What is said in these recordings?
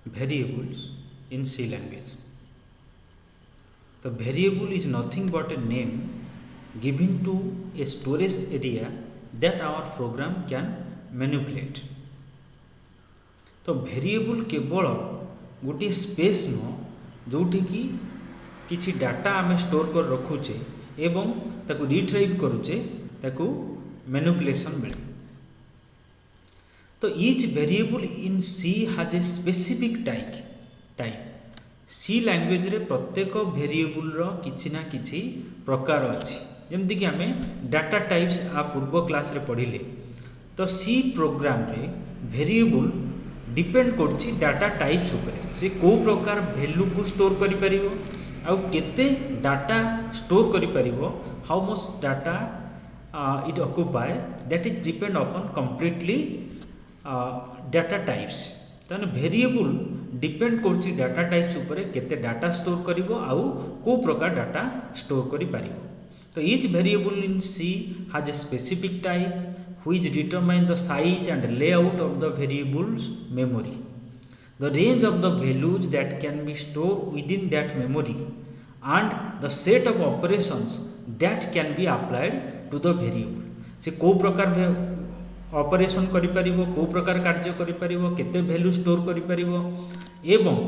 variables in C language. The variable is nothing but a name given to a storage area that our program can manipulate. तो variable केवल गोटे space नुह जोटि कि किछि data आमे store कर रखुचे एवं ताकू रिट्राइव करुचे ताकू मैनिपुलेशन मिले. तो each variable in C has a specific type. C language रे प्रत्येक वेरिएबल रो किछि ना किछि प्रकार अछि. जेमति कि आमे डाटा टाइप्स आ पूर्व क्लास रे पढ़िले. तो सी प्रोग्राम रे वेरिएबल डिपेंड करछि डाटा टाइप्स ऊपर. से को प्रकार वैल्यू को स्टोर करि परिबो आउ केते डाटा स्टोर करि परिबो, how much data it occupy, that is depend upon completely data types. ताने वेरिएबल डिपेंड करछि डाटा टाइप्स ऊपर केते डाटा स्टोर करिवो आउ को प्रकार डाटा स्टोर करि परिबो. तो each variable in C has a specific type which determine the size and layout of the variable's memory, the range of the values that can be stored within that memory, and the set of operations that can be applied to the variable. से को प्रकार operation करि परिबो, को प्रकार कार्य करि परिबो, केते value store करि परिबो एवं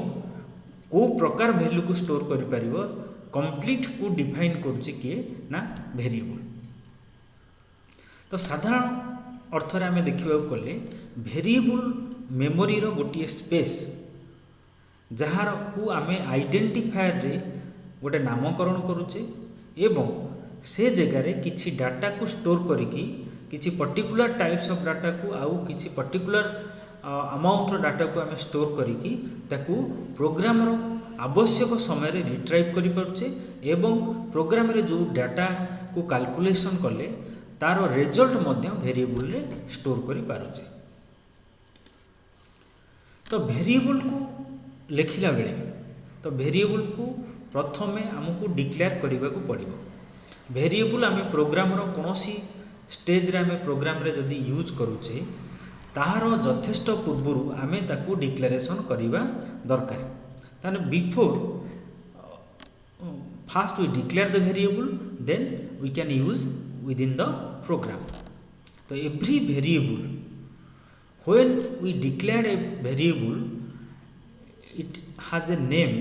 को प्रकार वैल्यू को स्टोर करि परिबो, कंप्लीट को डिफाइन करूछि किए ना वेरिएबल. तो साधारण अर्थ रे आमे देखिबा कले वेरिएबल मेमोरी रो गोटे स्पेस जहार को आमे आइडेंटिफायर रे गोटे नामकरण करूचे एवं से जगह रे किछि डाटा को स्टोर करिकी किछि पर्टिकुलर टाइप्स ऑफ डाटा को आउ किछि पर्टिकुलर अमाउंट रो डाटा को आमे स्टोर करिकी ताकू प्रोग्राम रो आवश्यक समय रे रिट्राइव करि पारुचे एवं प्रोग्राम रे जो डाटा को कैलकुलेशन कले तार रिजल्ट मध्य वेरिएबल रे स्टोर करि पारुचे. तो वेरिएबल को लिखिला बेले तो वेरिएबल को प्रथमे हमको डिक्लेयर करबा को पड़िबो. वेरिएबल आमे प्रोग्राम रो कोनोसी स्टेज रे आमे प्रोग्राम रे जदी यूज करूचे ताहार यथेष्ट पूर्वरु आमे ताकू डिक्लेरेशन करबा दरकार. ताने before first we declare the variable then we can use within the program. So every variable, when we declare a variable, it has a name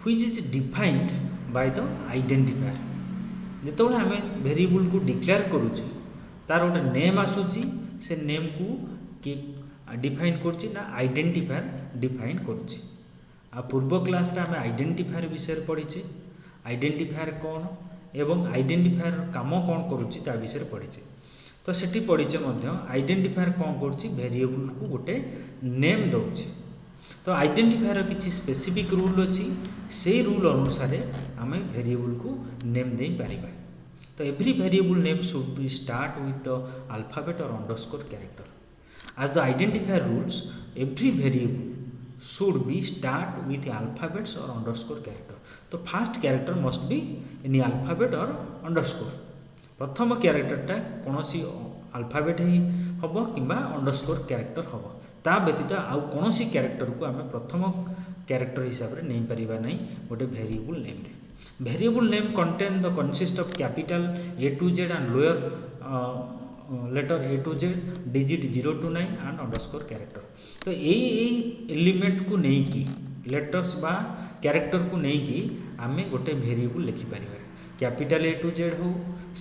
which is defined by the identifier. जेतबेले आमे variable को declare करूची तार गोटे name आसुची, से name को कि define करूची ना आइडेंटिफायर डिफाइन करूची. आ पूर्व क्लास रे आमे आइडेंटिफायर विषय पढ़ीचे. आइडेंटिफायर कौन एवं आइडेंटिफायर काम कौन करुच्ची ता विषय पढ़ीचे. तो सेठी पढ़ीचे मध्य आइडेंटिफायर कौन करुच्ची वेरिएबल को गोटे नेम दउची. तो आइडेंटिफायर किछि स्पेसिफिक रूल अछि, से रूल अनुसार आमे वेरिएबल को नेम दे पारिबा. तो every variable name should be start with the alphabet or underscore character. As the identifier rules every variable should be start with alphabets or underscore character. तो first character must be in alphabet or underscore. प्रथम कैरेक्टरटा कोनोसी alphabet ही हबो किबा underscore character हबो. ता व्यतीत आउ कोनोसी कैरेक्टर को आमे प्रथम कैरेक्टर हिसाब रे नै परिबा नै गोटे वेरिएबल नेम रे. Variable name contain the consist of capital A to Z and lower letter A to Z, digit 0 to 9 and underscore character. तो यही एलिमेंट को नहीं की लेटर्स बा कैरेक्टर को नहीं की आमे गोटे वेरिएबल लिखि परिबा. कैपिटल A to Z हो,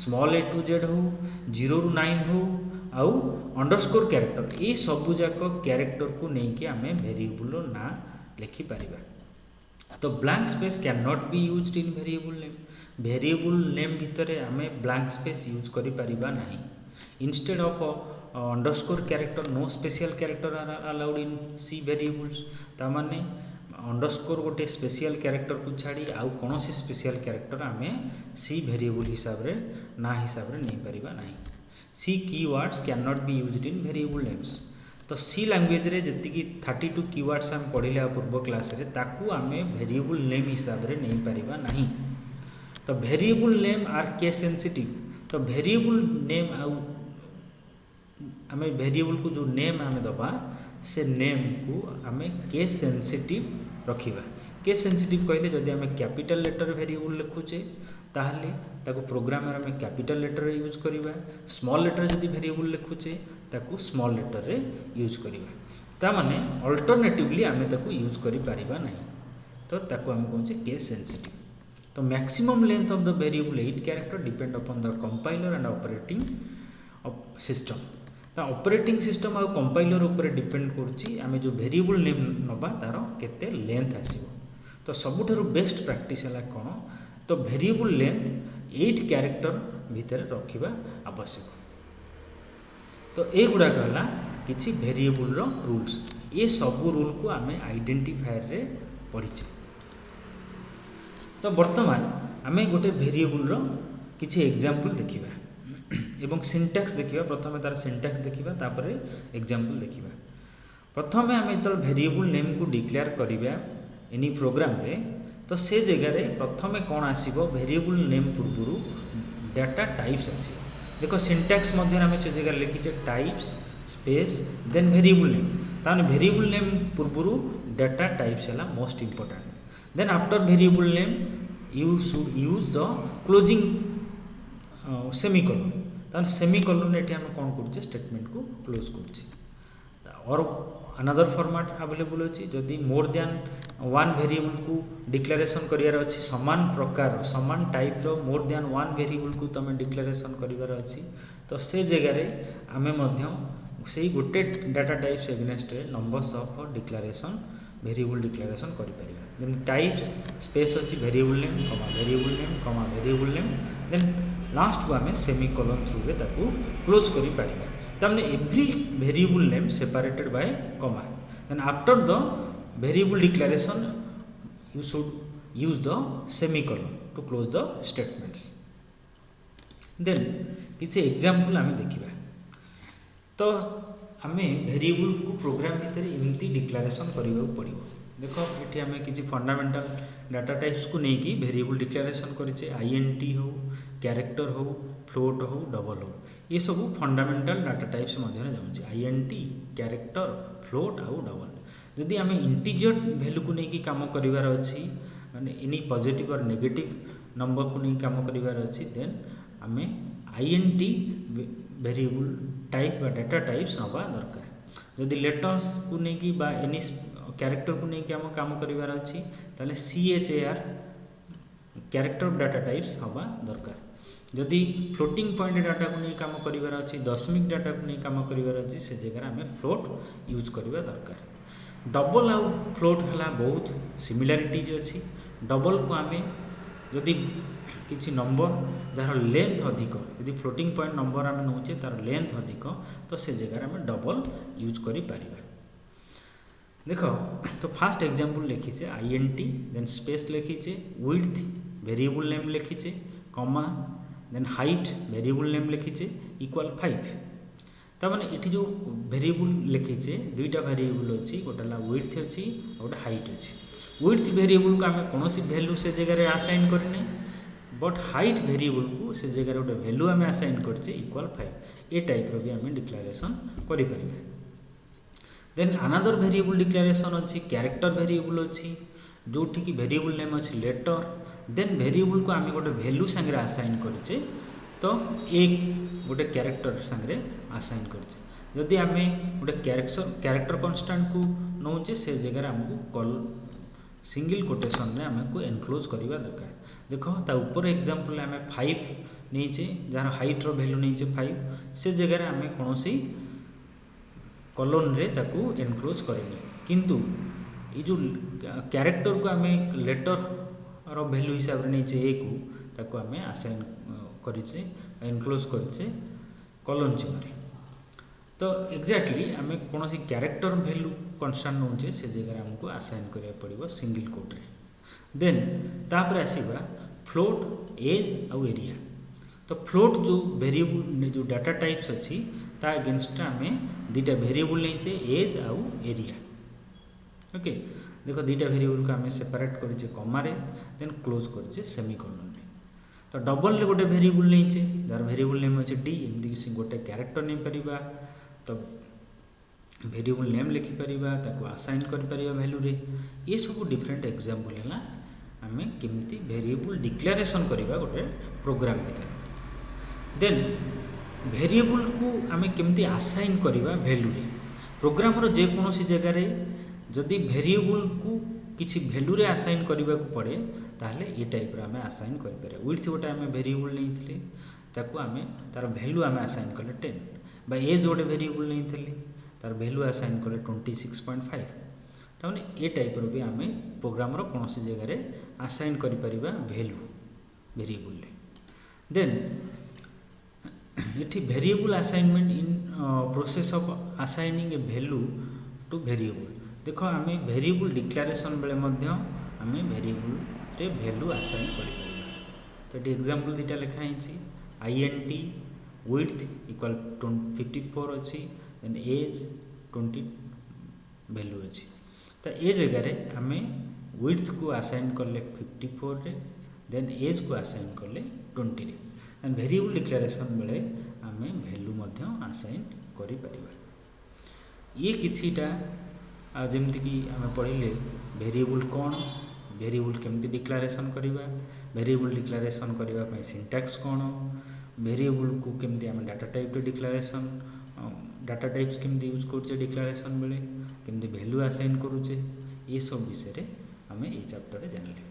स्मॉल A to Z हो, 0 to 9 हो आउ अंडरस्कोर कैरेक्टर, ये सबु जाक कैरेक्टर को नहीं कि आमे वेरिएबल ना लिखि परिबा. तो blank space can not be used in variable name. Variable name भितर आमे ब्लैंक स्पेस यूज करि परिबा नाही. Instead of underscore character, no special character are allowed in C variables. तामाने अंडरस्कोर गोटे स्पेशल कैरेक्टर को छाड़ी आउ कौन सी स्पेशल कैरेक्टर आमे C वेरिएबल हिसाब रे ना हिसाब रे नहीं परिबा नहीं. C keywords can not be used in variable names. तो C लैंग्वेज रे जति की 32 कीवर्ड्स हम पढ़िले पूर्व क्लास रे ताकू आमे वेरिएबल नेम हिसाब रे नहीं परिबा नहीं. तो variable name are case sensitive. तो वेरिएबल नेम आउ आमे वेरिएबल को जो नेम आमे दबा से नेम को आमे केस सेंसिटिव रखिबा। केस सेंसिटिव कहले जदि आमे कैपिटल लेटर वेरिएबल लिखुचे ताहले ताको प्रोग्राम रे आमे कैपिटल लेटर रे यूज करिबा, स्मॉल लेटर जदि वेरिएबल लिखुचे ताको स्मॉल लेटर रे यूज करिबा। ता माने अल्टरनेटिवली आमे ताको यूज करि परिबा नहीं, तो ताको आमे कहूचे केस सेंसिटिव। तो maximum length of the variable 8 character depend upon the compiler and operating system. तो ऑपरेटिंग सिस्टम आ कंपाइलर ऊपर डिपेंड करछि आमे जो वेरिएबल नेम नबा तार केते लेंथ आसीबो। तो सबुठारु बेस्ट प्रैक्टिस है कौन, तो वेरिएबल लेंथ 8 कैरेक्टर भितर रखिबा आवश्यक। तो ये गुड़ाक है किसी वेरिएबल रूल्स। ये सब रूल को आमे आइडेंटिफायर रे पढ़ीचे। तो वर्तमान आमे गोटे वेरिएबल किसी एग्जांपल देखिबा एवं सिंटैक्स देखिबा। प्रथमे तार सिंटैक्स देखिबा तापरे एग्जांपल देखिबा। प्रथमे आमे जो वेरिएबल नेम को डिक्लेयर करिबा एनी प्रोग्राम रे, तो से जगह रे प्रथमे कौन आसीबो वेरिएबल नेम पूर्वरु डाटा टाइप्स आसीबो। देखो सिंटैक्स मध्य आमे से जगह लिखिचे types space then variable name. ताने वेरिएबल नेम पूर्वरु डाटा टाइप्स है most important. Then after variable name you should use the closing semicolon. ताने सेमिकोलन एठी हम कौन करछे स्टेटमेंट को क्लोज करछे। और अनदर फॉर्मेट अवेलेबल अछि जदि मोर देन वन वेरिएबल को डिक्लेरेशन करियार अछि, समान प्रकार समान टाइप रो मोर देन वन वेरिएबल को तमे डिक्लेरेशन करिवार अछि, तो से जगह रे आमे मध्य सेही गोटे डाटा टाइप्स एगेंस्ट रे numbers of declaration variable declaration करि परिबा। देन टाइप्स स्पेस अछि वेरिएबल नेम कमा वेरिएबल नेम देन लास्ट को आमे सेमिकोलन थ्रू रे ताकू क्लोज करि परिबा। तमने every variable name separated by comma. Then after the variable declaration you should use the semicolon to close the statements. Then किसी एग्जांपल आमे देखिबा। तो आमे वेरिएबल को प्रोग्राम भीतर एमती डिक्लेरेशन करिबा पड़िबो। देखो एठी आमे किसी फंडामेंटल डाटा टाइप्स को नहीं कि वेरिएबल डिक्लेरेशन करिचे, आईएनटी हो, कैरेक्टर हो, फ्लोट हो, डबल हो, ये सब फंडामेंटल डाटा टाइप्स मध्य जाऊँचे। आईएनटी कैरेक्टर फ्लोट आउ डबल। जदि आमे इंटीजर वैल्यू को नहीं काम करिवार अछि माने एनी पॉजिटिव और नेगेटिव नंबर को नहीं काम करिवार अछि, देन आमे आईएनटी वेरिएबल टाइप बा डाटा टाइप्स हवा दरकार। जदि लेटर्स को नहीं कि बा एनी कैरेक्टर को नहीं काम करिवार अछि ताले CHAR कैरेक्टर डाटा टाइप्स हवा दरकार। जदि फ्लोटिंग पॉइंट डाटा को नहीं काम करिवार अछि, दशमिक डाटा को नहीं काम करिवार अछि, से जगह आमे फ्लोट यूज करिवा दरकार। डबल आउ फ्लोट हला बहुत सिमिलारिटीज अछि। डबल को आमे जदि किसी नंबर जार लेंथ अधिक, यदि फ्लोटिंग पॉइंट नंबर आमे नौचे तार लेंथ अधिक, तो से जगह आमे डबल यूज करि परिबा। देखो तो फास्ट एग्जांपल लिखीचे आईएनटी देन स्पेस लिखीचे विड्थ वेरिएबल नेम लिखीचे comma then height variable name लिखीचे इक्वल 5। तमाने इठी जो वेरिएबल लिखीचे दुईटा वेरिएबल अछि, गोटेला विड्थ अछि और गोटे हाइट अछि। विड्थ वेरिएबल को आमे कोनोसी वैल्यू से जगह रे असाइन करने, बट हाइट वेरिएबल को से जगह रे गोटे वैल्यू आमे असाइन करछे इक्वल 5। ए टाइप रो भी आमे डिक्लेरेशन करि परिबे। देन अनदर वेरिएबल डिक्लेरेशन अच्छी कैरेक्टर वेरिएबल अच्छी जोठी की वेरिएबल नेम अच्छी लेटर। देन वेरिएबल को आम गोटे वैल्यू सांगे असाइन करछे, तो एक गोटे कैरेक्टर सांगे असाइन करछे। जदि आम गोटे कैरेक्टर कांस्टेंट को नौचे से जगह आमको कल सिंगल कोटेशन रे आमको एनक्लोज करवा दरकार। देखो ता ऊपर एग्जांपल आम 5 नहींचे जार हाइट रो वैल्यू नहींचे 5, से जगह आम कौन सी कॉलन रे ताकू एनक्लोज करेनी, किंतु ये जो कैरेक्टर को आम लेटर रो वैल्यू हिसाब रे नहींचे ए को ताकू आम असाइन करिचे एनक्लोज करिचे कॉलन चिन्ह। तो एक्जाक्टली आम कौन सी कैरेक्टर वैल्यू कांस्टेंट नौचे से जगह आमको असाइन करिया पड़िबो सिंगल कोट रे। देन तापर आसीबा फ्लोट एज आउ एरिया। तो फ्लोट जो वेरिएबल जो डाटा टाइप्स अच्छी ता अगेंस्ट आम दुईटा वेरिएबल नहींचे एज आउ एरिया। ओके देखो दुईटा वेरिएबल को आम सेपरेट करिचे कॉमा रे देन क्लोज करिचे सेमिकोलन रे। तो डबल रे गोटे वेरिएबल नहींचे जार वेरिएबल नेम अच्छे डी, एमती गोटे कैरेक्टर नहीं परिबा। तो वेरिएबल नेम लिखि परिबा ताको असाइन कर परिबा वैल्यू रे। ये सब डिफरेंट एग्जांपल है आमे केमती वेरिएबल डिक्लेरेशन करबा गोटे प्रोग्राम भीतर। देन वेरिएबल को आमे केमती असाइन करबा वैल्यू रे। प्रोग्राम रो जे कोनोसी जगह रे जदि वेरिएबल को किछि वैल्यू रे असाइन करबा को पड़े ताहले ए टाइप रो आमे असाइन कर पारे। विड्थ गोटे आमे वेरिएबल लेइथिले ताको आमे तार वैल्यू आमे असाइन कले 10 बा एज गोटे वेरिएबल लेइथिले तार वैल्यू असाइन कले 26.5। ताने ए टाइप रो भी आमे प्रोग्राम रो कोनोसी जगह रे असाइन करि परिबा वैल्यू वेरिएबल ले। देन इठी variable assignment in process of assigning a value to variable. देखो आमे वेरिएबल डिक्लेरेशन बेले मध्य आमे वेरिएबल रे वैल्यू असाइन करि परिबा। तो एटी एग्जांपल दिटा लिखा हिची int width इक्वल 54 अछि देन एज 20 वैल्यू अछि। तो ए जगह रे आमे width को असाइन करले 54 रे देन एज को असाइन करले 20 रे। एंड वेरिएबल डिक्लेरेशन बेले आमे वैल्यू मध्य असाइन करि परिबा। ये किछिटा जमती कि आमे पढ़िले वेरिएबल कौन, वेरिएबल केमती डिक्लेरेशन करबा, वेरिएबल डिक्लेरेशन करबा पय सिंटैक्स कौन, वेरिएबल को केमती आमे डाटा टाइप रे डिक्लेरेशन डाटा टाइप्स केमती यूज करछे डिक्लेरेशन बेले, केमती वैल्यू असाइन करूचे, ये सब विषय रे आमे ए चैप्टर रे जानले।